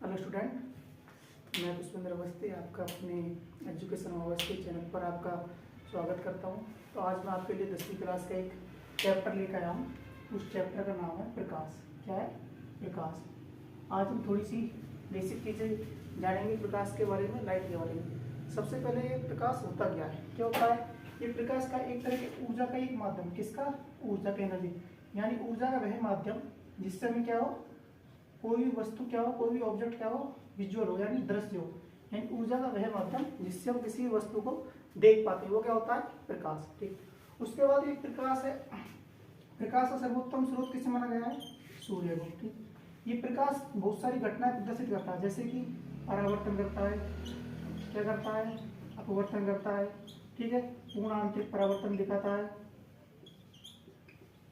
Hello student, मैं पुष्पेंद्र अवस्थी आपका अपने एजुकेशन अवस्थी चैनल पर आपका स्वागत करता हूं। तो आज मैं आपके लिए 10वीं क्लास का एक चैप्टर लेकर आया हूं। उस चैप्टर का नाम है प्रकाश। क्या है? प्रकाश। आज हम थोड़ी सी बेसिक चीज़ें जानेंगे प्रकाश के बारे में, लाइट के बारे में। सबसे पहले ये प्रकाश होता क्या है, क्या होता है? ये प्रकाश का एक तरह की ऊर्जा का एक माध्यम, किसका? ऊर्जा का एनर्जी, यानी ऊर्जा का वह माध्यम जिससे हमें क्या हो, कोई भी वस्तु क्या हो, कोई भी ऑब्जेक्ट क्या हो, विजुअल हो यानी दृश्य हो, यानी ऊर्जा का वह माध्यम जिससे हम किसी वस्तु को देख पाते हैं, वो क्या होता है? प्रकाश। ठीक। उसके बाद एक प्रकाश है, प्रकाश का सर्वोत्तम स्रोत किसे माना गया है? सूर्य को। ठीक। ये प्रकाश बहुत सारी घटनाएं प्रदर्शित करता है, जैसे कि परावर्तन करता है, क्या करता है? अपवर्तन करता है। ठीक है। पूर्ण आंतरिक परावर्तन दिखाता है,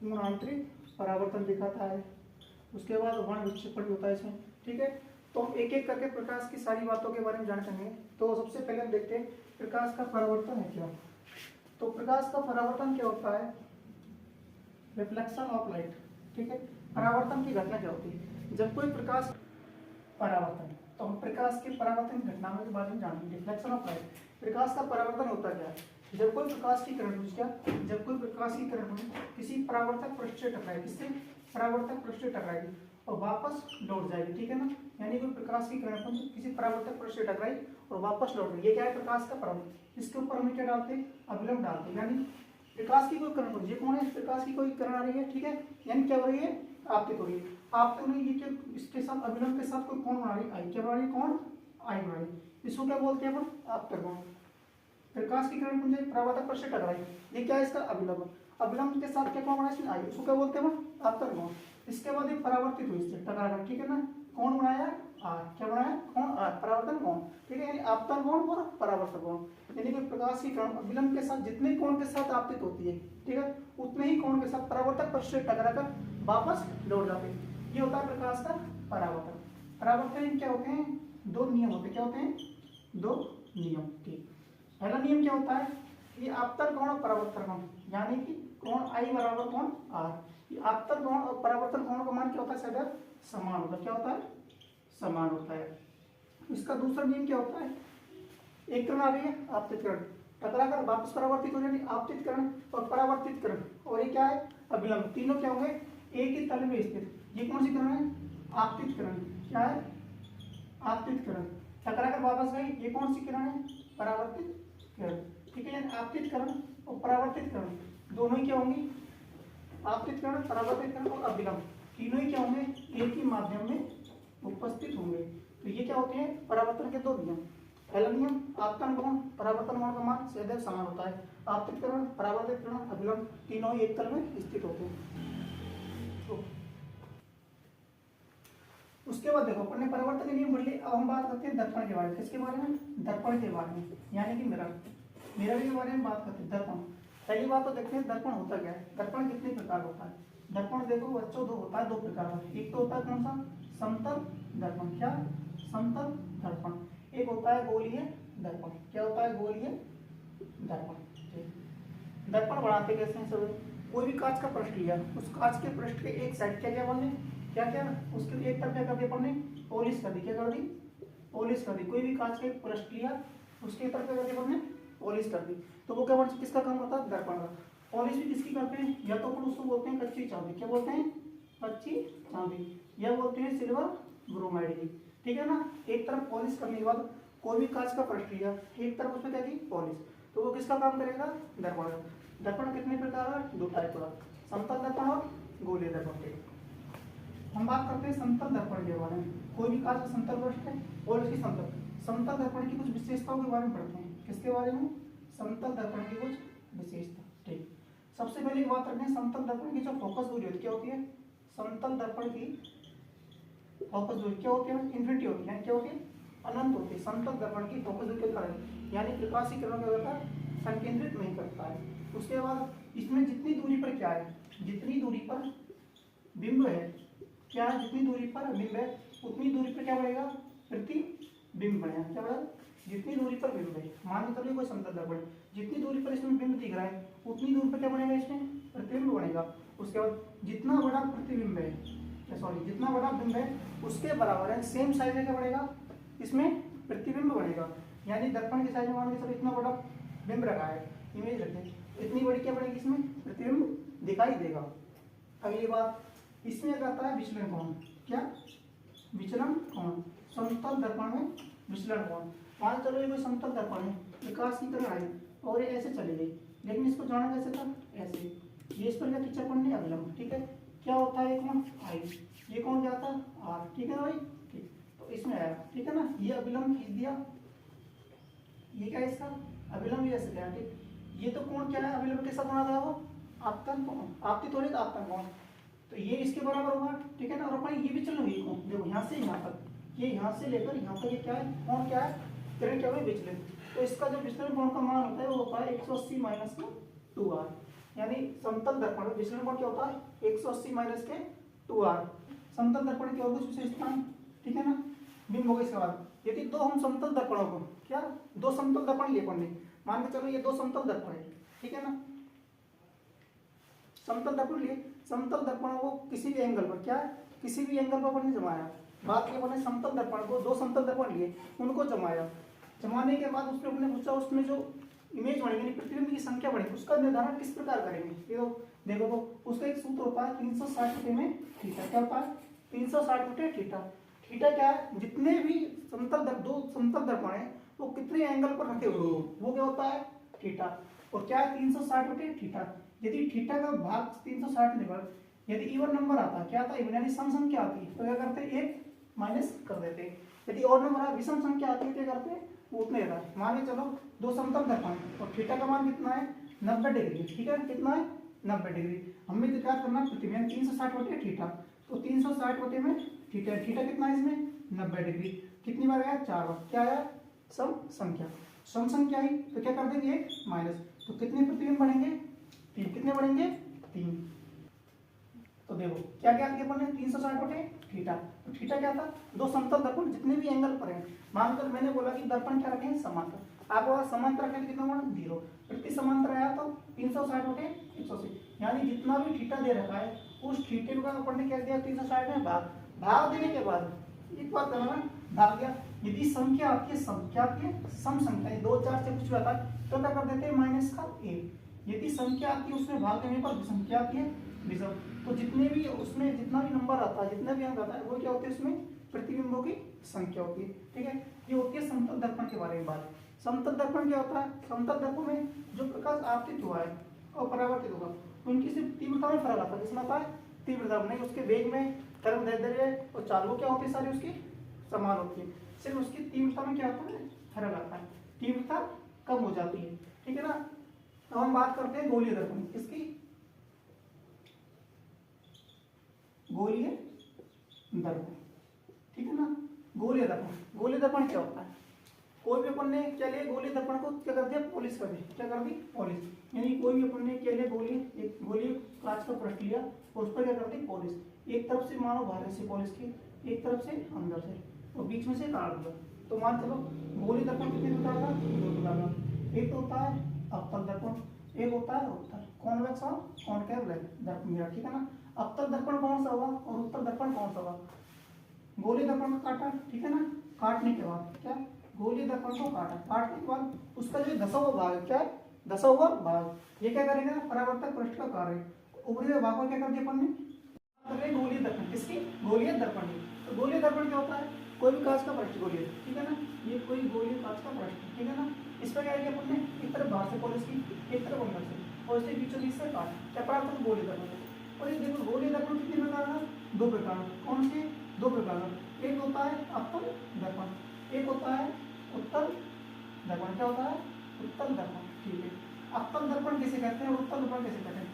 पूर्ण आंतरिक परावर्तन दिखाता है। उसके बाद वर्ण विक्षेपण भी होता है इसमें। ठीक है। तो हम एक एक करके प्रकाश की सारी बातों के बारे में जानेंगे। तो सबसे पहले हम देखते हैं प्रकाश का परावर्तन है क्या। तो प्रकाश का परावर्तन क्या होता है? Reflection of light. ठीक है। परावर्तन की घटना क्या होती है? जब कोई प्रकाश परावर्तन, तो हम प्रकाश के परावर्तन घटनाओं के बारे में जानेंगे। रिफ्लेक्शन ऑफ लाइट, प्रकाश का परावर्तन होता क्या है? जब कोई प्रकाश की किरण क्या, जब कोई प्रकाश की किरण किसी परावर्तक पृष्ठ से टकराएगी, किससे? परावर्तक पृष्ठ से टकराएगी और वापस लौट जाएगी। ठीक है ना। यानी कोई प्रकाश की किरण किसी परावर्तक पृष्ठ से टकराई और वापस लौट गई, ये क्या है? प्रकाश का परावर्तन। इसके ऊपर हम क्या डालते हैं? अभिलंब डालते हैं। यानी प्रकाश की कोई किरण, ये कौन है? प्रकाश की कोई किरण आ रही है। ठीक है। यानी क्या हो रही है? आपतित हो रही है। आपतित होने ये क्या, इसके साथ अभिलंब के साथ कोई कौन बना रही है? आई। क्या बना रही है? कौन? आई बना रही है। इसको क्या बोलते हैं अपन? आपतित कोण। प्रकाश की किरण पुंज परावर्तक पृष्ठ से टकराई, ये क्या है? इसका अभिलंब। अभिलंब के साथ क्या कौन बना? इसमें आई, उसको क्या बोलते हैं? आपतित कोण। इसके बाद ये परावर्तित हुई इससे टकराकर। ठीक है ना। कौन बनाया? आर। क्या बनाया? कौन? आर। परावर्तन कोण। ठीक है। यानी आपतन कोण और परावर्तन कोण, यानी कि प्रकाश की किरण अभिलंब के साथ जितने कोण के साथ आपतित होती है, ठीक है, उतने ही कोण के साथ परावर्तक पृष्ठ से टकराकर वापस लौट जाते हैं। ये होता है प्रकाश का परावर्तन। परावर्तन क्या होते हैं? दो नियम होते हैं। क्या होते हैं? दो नियम। ठीक। पहला नियम क्या होता है? ये आपतन कोण और परावर्तन कोण, यानी कि कोण आई बराबर कोण आर। ये आपतन कोण और परावर्तन कोण का मान क्या होता है? सदैव समान होता है। क्या होता है? समान होता है। इसका दूसरा नियम क्या होता है? एक किरण आ रही है, आपतित किरण, टकराकर वापस परावर्तित हो जाएगी। आपतित किरण और परावर्तित किरण, और ये क्या है? अभिलंब। तीनों क्या होंगे? एक ही तल में स्थित। ये कौन सी किरण है? आपतित किरण। क्या है? आपतित किरण। टकराकर वापस गई, ये कौन सी किरण है? परावर्तित किरण। ठीक है। यानी आपतित किरण और परावर्तित किरण दोनों ही क्या होंगी? आपतित किरण, परावर्तित किरण और अभिलंब तीनों ही क्या होंगे? एक ही माध्यम में उपस्थित होंगे। तो ये क्या होते हैं? परावर्तन के दो नियम। पहला नियम, आपतन कोण परावर्तन कोण का मान सदैव समान होता है। आपतित किरण, परावर्तित किरण, अभिलंब तीनों ही एक तल में स्थित होते हैं। तो उसके बाद देखो, अपन ने परावर्तन के नियम पढ़ लिए। अब हम बात करते हैं दर्पण के बारे में। किसके बारे में? दर्पण के बारे में, यानी कि मिरर। मिरर के बारे में बात करते हैं। दर्पण, पहली बात तो देखते हैं दर्पण होता क्या है। दर्पण कितने प्रकार होता है? दर्पण देखो बच्चों, दो होता है, दो प्रकार का। एक तो होता है कौन सा? समतल दर्पण। क्या? समतल दर्पण। एक होता है गोलीय दर्पण। क्या होता है? गोलीय दर्पण। दर्पण बनाते कैसे हैं सब? कोई भी कांच का पृष्ठ लिया, उस कांच के पृष्ठ के एक साइड क्या क्या बनने, क्या क्या, उसके एक तरफ क्या कर दिया अपन ने? पॉलिश कर दी। क्या कर दी? पॉलिश कर दी। कोई भी कांच के पृष्ठ लिया, उसके तरफ क्या कर दिया अपन ने? पॉलिश कर दी। तो वो क्या बन, किसका काम होता है? दर्पण का। पॉलिश भी किसकी करते हैं? या तो अपन उसको बोलते हैं कच्ची चांदी। क्या बोलते हैं? कच्ची चांदी। या बोलते हैं सिल्वर ब्रोमाइड की। ठीक है ना। एक तरफ पॉलिश करने के बाद कोई भी कांच का पृष्ठ लिया, एक तरफ उसमें क्या की? पॉलिश। तो वो किसका काम करेगा? दर्पण का। दर्पण कितने प्रकार का? दो टाइप का, समतल दर्पण और गोलीय दर्पण के। हम बात करते हैं समतल दर्पण के बारे में। कोई भी कांच का समतल पृष्ठ है और उसकी समतल दर्पण की कुछ विशेषताओं के बारे में पढ़ते हैं। किसके बारे में? समतल दर्पण की कुछ विशेषता। ठीक। सबसे पहले बात करते हैं समतल दर्पण की जो फोकस दूरी होती है। क्या होती है? समतल दर्पण की फोकस दूरी क्या होती है? इन्फिनिटी होती है। क्या होती है? अनंत होती है। समतल दर्पण की फोकस दूरी के कारण, यानी प्रकाश की किरणों क्या होता है? संकेंद्रित नहीं करता है। उसके बाद इसमें जितनी दूरी पर क्या है? जितनी दूरी पर बिंब है, क्या है? जितनी दूरी पर बिंब है उतनी दूरी पर क्या बढ़ेगा? प्रतिबिंब बढ़ेगा। क्या बढ़ेगा? जितनी दूरी पर बिंब है, मान के चलिए कोई समतल दर्पण, जितनी दूरी पर इसमें बिंब दिख रहा है उतनी दूरी पर क्या बनेगा? इसमें प्रतिबिंब बनेगा। उसके बाद जितना बड़ा प्रतिबिंब है सॉरी जितना बड़ा बिंब है उसके बराबर है, सेम साइज में क्या बढ़ेगा, इसमें प्रतिबिंब बढ़ेगा। यानी दर्पण की साइज में मान के चलो इतना बड़ा बिंब रखा है, इमेज रखें, इतनी बड़ी क्या बढ़ेगी, इसमें प्रतिबिंब दिखाई देगा। अगली बात, इसमें आता है विचलन कोण। क्या विचलन कोण, समतल दर्पण में विचलन कोण। मान चलो ये कोई समतल दर्पण है, प्रकाश की तरह आई और ये ऐसे चली गई, लेकिन इसको जाना कैसे था, ऐसे। ये इस पर क्या खींचा पड़ने अविलंब, ठीक है। क्या होता है ये कोण आई, ये कोण क्या था आर, ठीक है ना भाई, ठीक। तो इसमें आया, ठीक है ना, ये अविलंब खींच दिया, ये क्या है इसका अविलंब, ये ऐसे गया, ठीक। ये तो कोण क्या है, अविलंब के साथ बना था वो आपतन कोण, आपती थोड़ी तो आपतन कोण, तो ये इसके बराबर होगा, ठीक है ना। और अपन ये भी चलो ये कोण देखो यहाँ से यहाँ तक, ये यहाँ से लेकर यहाँ तक ये क्या है, कोण क्या है, किरण क्या है, विचलन। तो इसका जो विचलन कोण का मान होता है वो होता है 180 माइनस का 2r, यानी समतल दर्पण में विचलन कोण क्या होता है 180 माइनस के 2r। समतल दर्पण की और कुछ विशेषताएं, ठीक है ना। बिंब होगा इसके बाद, यदि दो हम समतल दर्पणों को, क्या दो समतल दर्पण लिए अपन ने, मान के चलो ये दो समतल दर्पण है, ठीक है ना, समतल दर्पण लिए, समतल दर्पणों को किसी भी एंगल पर, क्या है किसी भी एंगल पर अपन ने जमाया। बात की अपन ने समतल दर्पण को, दो समतल दर्पण लिए उनको जमाया, जमाने के बाद उसमें अपने पूछा उसमें जो इमेज बनेगी, प्रतिबिंब की संख्या बनेगी, उसका निर्धारण किस प्रकार करेंगे। ये देखो तो उसका एक सूत्र होता है 360 में थीटा। क्या होता है 360 थीटा। थीटा क्या है, जितने भी दो समतल दर्पण है वो कितने एंगल पर रखे हुए वो क्या होता है थीटा। और क्या है 360 थीटा। यदि थीटा का भाग 360 निकल, यदि इवन नंबर आता, क्या आता है यानी सम संख्या आती है तो क्या करते हैं एक माइनस कर देते हैं। यदि और नंबर विषम संख्या आती है क्या करते हैं वो उतने रहता है। मान के चलो दो समतल दर्पण और थीटा का मान कितना है 90 डिग्री, ठीक है कितना है 90 डिग्री। हमें क्या करना है प्रतिबिंब 360 थीटा, तो 360 में थीटा, थीटा कितना है इसमें 90 डिग्री, कितनी बार आया 4 बार, क्या आया सम संख्या, सम संख्या आई तो क्या कर देंगे एक माइनस, तो कितने प्रतिबिंब बढ़ेंगे 3, कितने बढ़ेंगे 3। तो देखो क्या क्या किया अपन ने 360 थीटा, तो थीटा क्या था दो समतल दर्पण जितने भी एंगल पर है, मानकर मैंने बोला कि दर्पण क्या रखें समांतर, आप बोला समांतर रखें तो कितना होगा 0, प्रति समांतर आया तो 360 180, यानी जितना भी थीटा दे रखा है उस थीटे का अपन ने क्या दिया 360 में भाग, भाग देने के बाद एक बात करना भाग दिया, यदि संख्या आती है संख्या की सम संख्या 2 4 से कुछ भी आता है तो क्या कर देते हैं माइनस का 1, यदि संख्या आती है उसमें भाग देने पर संख्या आती है विषम, तो जितने भी उसमें जितना भी नंबर आता है जितना भी अंक आता है वो क्या होते हैं उसमें प्रतिबिंबों की संख्या होती है, ठीक है। ये होती है समतल दर्पण के बारे में बात। समतल दर्पण क्या होता है, समतल दर्पण में जो प्रकाश आपतित हुआ है और परावर्तित होगा उनकी सिर्फ तीव्रता में फर्क आता है, जिसमें आता है तीव्रता नहीं, उसके वेग में तरंगदैर्ध्य और चालू क्या होती है सारी उसकी समान होती है, सिर्फ उसकी तीव्रता में क्या होता है फर्क आता है, तीव्रता कम हो जाती है, ठीक है ना। अब हम बात करते हैं गोलीय दर्पण, इसकी गोलीय दर्पण, ठीक है ना। गोलीय दर्पण, गोलीय दर्पण क्या होता है, कोई भी अपन ने क्या लिया गोलीय दर्पण को क्या कर दिया पॉलिश कर दी, क्या कर दी पॉलिश, यानी कोई भी अपन ने क्या लिया एक गोलीय कांच का पृष्ठ लिया और उस पर क्या कर दी पॉलिश, एक तरफ से मानो बाहर से पॉलिश की, एक तरफ से अंदर से और बीच में से काट दिया, तो मान चलो गोलीय दर्पण कितने प्रकार का, दो प्रकार का, एक तो होता है अवतल दर्पण, एक होता है उत्तल कॉन्वेक्स और कॉनकेव दर्पण, ठीक है ना। अवतल दर्पण कौन सा होगा और उत्तल दर्पण कौन सा होगा, गोलीय दर्पण को काटा, ठीक है ना, काटने के बाद क्या गोलीय दर्पण को काटा, काटने के बाद उसका जो धसा हुआ भाग क्या है, धसा हुआ भाग ये क्या करेगा परावर्तक पृष्ठ का कार्य, ऊपरी हुए भाग को क्या कर दिया अपन ने गोलीय दर्पण, किसकी गोलीय दर्पण की। तो गोलीय दर्पण क्या होता है कोई भी कांच का पृष्ठ गोलीय, ठीक है ना, ये कोई गोलीय कांच का पृष्ठ, ठीक है ना, इस पर क्या किया अपन ने एक तरफ बाहर से पॉलिश की एक तरफ अंदर से और इसे बीचों बीच से काट, क्या परावर्तक गोलीय दर्पण। और ये देखो गोलीय दर्पण कितने प्रकार का, दो प्रकार, कौन से दो प्रकार का, एक होता है अवतल दर्पण, एक होता है उत्तल दर्पण, क्या होता है उत्तल दर्पण, ठीक है। अवतल दर्पण किसे कहते हैं और उत्तल दर्पण किसे कहते हैं,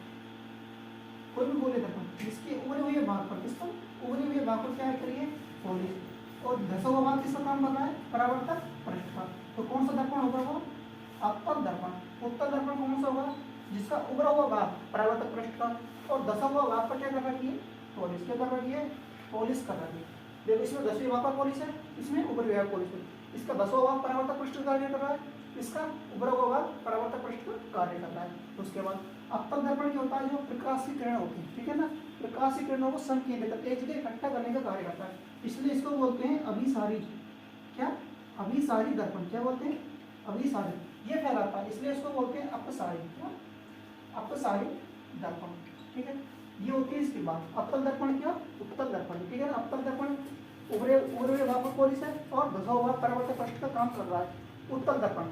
कोई भी गोलीय दर्पण जिसके उभरे हुए भाग पर, किसको उभरे हुए भाग पर क्या करिए पॉलिश और धसा हुआ भाग किसका काम कर रहा है परावर्तक पृष्ठ का, तो कौन सा दर्पण होगा वो अवतल दर्पण। उत्तल दर्पण कौन सा होगा जिसका उभरा हुआ भाग परावर्तक पृष्ठ का और धसा हुआ भाग पर क्या कर रखी है पॉलिश, क्या कर रखी है पॉलिश कर रखी है। देखो इसमें दसवीं भाग पर पॉलिश है, इसमें उभरे हुआ पॉलिश है, इसका दसवां भाग परावर्तक पृष्ठ का कार्य कर रहा है, इसका उभरा हुआ भाग परावर्तक पृष्ठ का कार्य कर रहा है। उसके बाद अवतल दर्पण क्या होता है जो प्रकाश की किरण होती है, ठीक है ना, प्रकाश किरणों को संकेंद्रित एक जगह इकट्ठा करने का कार्य करता है, इसलिए इसको बोलते हैं अभिसारी। क्या? अभिसारी दर्पण। क्या बोलते हैं? अभिसारी। ये फैलाता है, इसलिए इसको बोलते हैं अपसारी। क्या? अपसारी दर्पण। ठीक है, ये होती है इसके बाद अवतल दर्पण। क्या? उत्तल दर्पण। ठीक है ना, अवतल दर्पण उभरे हुए भाग पर पोलिस है और धसा हुआ परावर्तक पृष्ठ का काम कर रहा है। उत्तल दर्पण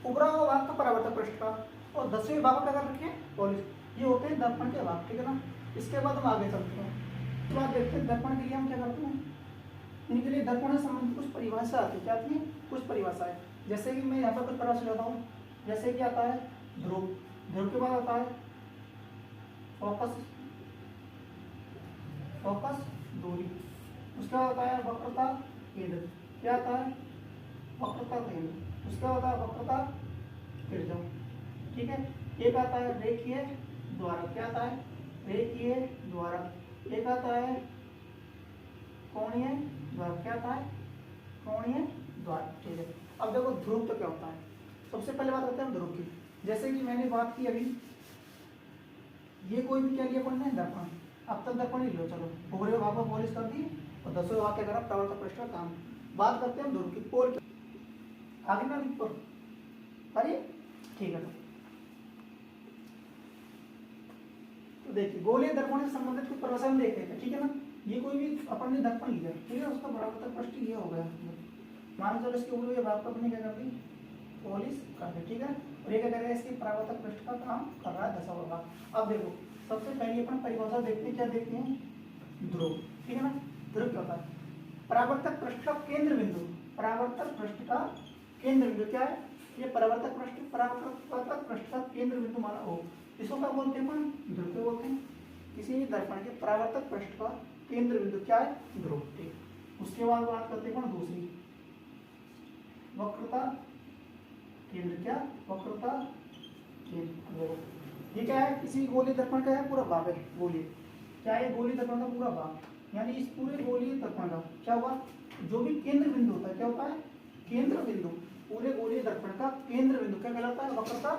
उभरा हुआ भाग का परावर्तक पृष्ठ का और धसे भाग का कर रखे पोलिस, ये होते हैं दर्पण के भाग। ठीक है ना, इसके बाद हम आगे चलते हैं। तो आप देखते हैं दर्पण के लिए हम क्या करते हैं, इनके लिए दर्पण से संबंधित कुछ परिभाषा आती है। क्या आती है? कुछ परिभाषाएं। जैसे कि मैं यहाँ पर कुछ परिभाषा लेता हूँ, जैसे कि आता है ध्रुव, ध्रुव के बाद आता है फोकस, फोकस दूरी, उसका आता है वक्रता केंद्र। क्या आता है? वक्रता केंद्र। उसका आता है वक्रता त्रिज्या। ठीक है, एक आता है रेखीय द्वारक। क्या आता है? रेखीय द्वारक। एक आता है कोणीय द्वारक। क्या आता है? कोणीय द्वारक। ठीक है, अब देखो ध्रुव तो क्या होता है। सबसे पहले बात करते हैं ध्रुव की। जैसे कि मैंने बात की अभी, ये कोई भी क्या लिया अपन ने? दर्पण। अब तक दर्पण ही लो, चलो उभरे भाग को पॉलिश कर दी और दसवें भाग क्या करा? परावर्तक पृष्ठ का काम। बात करते हैं ध्रुव की। पोल आगे ना ऊपर, अरे ठीक है। तो देखिए गोलीय दर्पण से संबंधित कुछ परिभाषा हम देख लेते हैं। ठीक है ना, ये कोई भी अपन ने दर्पण लिया, ठीक है, उसका परावर्तक पृष्ठ ये हो गया। मान लो इसके ऊपर भाग पर अपने क्या कर दी? पॉलिश कर दी। ठीक है, और ये क्या कर रहा है? इसके परावर्तक पृष्ठ का काम कर रहा है, दसा हुआ भाग। अब देखो सबसे पहले अपन परिभाषा देखते हैं। क्या देखते हैं? ध्रुव। ठीक है ना, ध्रुव क्या होता है? परावर्तक पृष्ठ का केंद्र बिंदु। परावर्तक पृष्ठ का केंद्र बिंदु क्या है? ये परावर्तक पृष्ठ, परावर्तक पृष्ठ का केंद्र बिंदु माना हो, इसको क्या बोलते हैं? अपन ध्रुव को बोलते हैं। किसी भी दर्पण के परावर्तक पृष्ठ का केंद्र बिंदु क्या है? ध्रुव। ठीक, उसके बाद बात करते हैं दूसरी, वक्रता केंद्र। क्या? वक्रता केंद्र। ये क्या है? किसी गोलीय दर्पण का है पूरा भाग है गोलीय। क्या है? गोलीय दर्पण का पूरा भाग, यानी इस पूरे गोलीय दर्पण का क्या हुआ? जो भी केंद्र बिंदु होता है, क्या होता है? केंद्र बिंदु। पूरे गोलीय दर्पण का केंद्र बिंदु क्या कहलाता है? वक्रता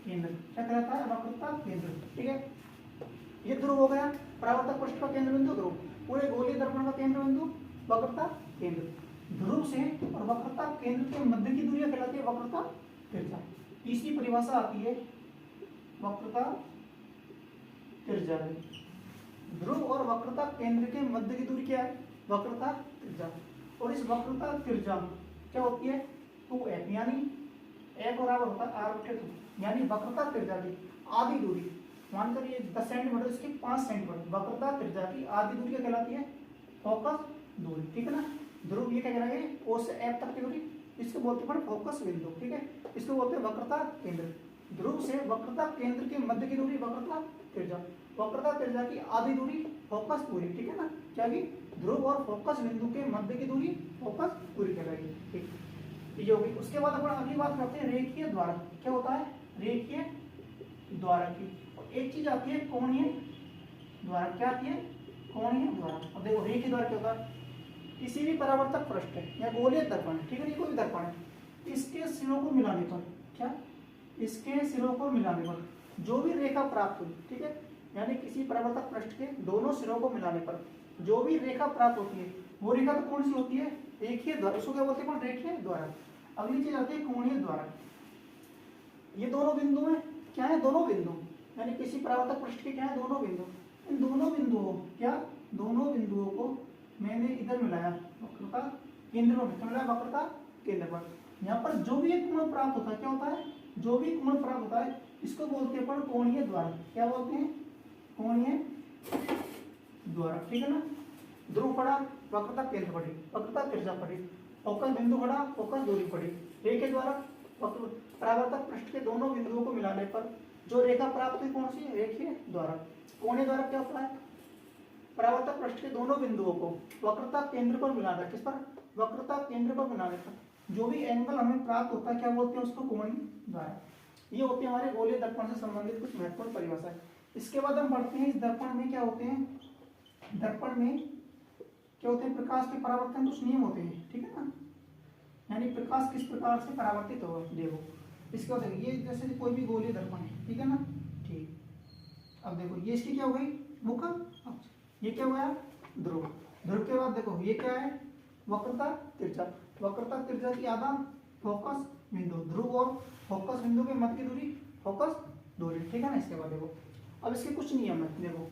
केंद्र। क्या कहलाता है? वक्रता केंद्र। ठीक है, ये ध्रुव हो गया। परावर्तक पृष्ठ का केंद्र बिंदु ध्रुव, पूरे गोलीय दर्पण का केंद्र बिंदु वक्रता केंद्र। ध्रुव से और वक्रता केंद्र के मध्य की दूरी कहलाती है वक्रता त्रिज्या। तीसरी परिभाषा आती है वक्रता त्रिज्या। ध्रुव और वक्रता केंद्र के मध्य की दूरी क्या है? वक्रता त्रिज्या। और इस वक्रता त्रिज्या क्या होती है? 2f, यानी f बराबर होता है r/2, यानी वक्रता त्रिज्या की आधी दूरी। मानकर ये 10 सेंटीमीटर, इसकी 5 सेंटीमीटर। वक्रता त्रिज्या की आधी दूरी क्या कहलाती है? फोकस दूरी। ठीक है ना, ध्रुव ये क्या करेंगे? O से F तक की दूरी, इसको बोलते हैं फोकस बिंदु। ठीक है, इसको बोलते हैं वक्रता केंद्र। ध्रुव से वक्रता केंद्र के मध्य की दूरी वक्रता त्रिज्या, वक्रता त्रिज्या की आधी दूरी फोकस दूरी। ठीक है ना, क्या भी ध्रुव और फोकस बिंदु के मध्य की दूरी फोकस दूरी कहलाएगी। ठीक, ये होगी। उसके बाद अपन अगली बात करते हैं रेखीय द्वारक। क्या होता है? रेखीय द्वारक की। और एक चीज आती है कोणीय द्वारक। क्या आती है? कोणीय द्वारक। अब देखो रेखीय द्वारक क्या होता है? किसी भी परावर्तक पृष्ठ है या गोलीय दर्पण है, ठीक है, कोई भी दर्पण है, इसके सिरों को मिलाने पर, क्या? इसके सिरों को मिलाने पर जो भी रेखा प्राप्त हुई, ठीक है, यानी किसी परावर्तक पृष्ठ के दोनों सिरों को मिलाने पर जो भी रेखा प्राप्त होती है, वो रेखा तो कौन सी होती है? रेखीय द्वारक। उसको क्या बोलते हैं? रेखीय द्वारक। अगली चीज आती है कोणीय द्वारक। ये दोनों बिंदु हैं, क्या है? दोनों बिंदु, यानी किसी परावर्तक पृष्ठ के क्या है? दोनों बिंदु। इन दोनों बिंदुओं, क्या? दोनों बिंदुओं को मैंने इधर मिलाया वक्रता केंद्र में, मिलाया वक्रता केंद्र पर। यहाँ पर जो भी एक कोण प्राप्त होता है, क्या होता है? जो भी कोण प्राप्त होता है, इसको बोलते हैं कोणीय द्वारक। क्या बोलते हैं? कोणीय द्वारक। ठीक है ना, ध्रुव पड़ा, वक्रता केंद्र पड़ी, वक्रता त्रिज्या पड़ी, फोकस बिंदु पड़ा, फोकस दूरी पड़ी। रेखीय द्वारक परावर्तक पृष्ठ के दोनों बिंदुओं को मिलाने पर जो रेखा प्राप्त हुई, कौन सी? रेखीय द्वारक। कोणीय द्वारक क्या होता है? परावर्तक पृष्ठ के दोनों बिंदुओं को वक्रता केंद्र पर मिलाना। किस पर? वक्रता केंद्र पर मिलाने पर जो भी एंगल हमें प्राप्त होता है, क्या बोलते हैं उसको? कोणीय द्वारक। ये होते हैं हमारे गोलीय दर्पण से संबंधित कुछ महत्वपूर्ण परिभाषाएं। इसके बाद हम बढ़ते हैं इस दर्पण में क्या होते हैं? दर्पण में क्या होते हैं? प्रकाश के परावर्तन कुछ नियम होते हैं, ठीक है ना, यानी प्रकाश किस प्रकार से परावर्तित होगा, देखो इसके बाद ये जैसे कोई भी गोलीय दर्पण है, ठीक है ना, ठीक। अब देखो ये इसकी क्या हो गई? मुख अक्ष। ये क्या हुआ ध्रुव। ध्रुव के बाद देखो ये क्या है वक्रता तिरछा। वक्रता तिरछा की आधा फोकस बिंदु। ध्रुव और फोकस बिंदु के मध्य की दूरी फोकस दूरी, ठीक है ना। इसके बाद देखो अब इसके कुछ नियम है देखो।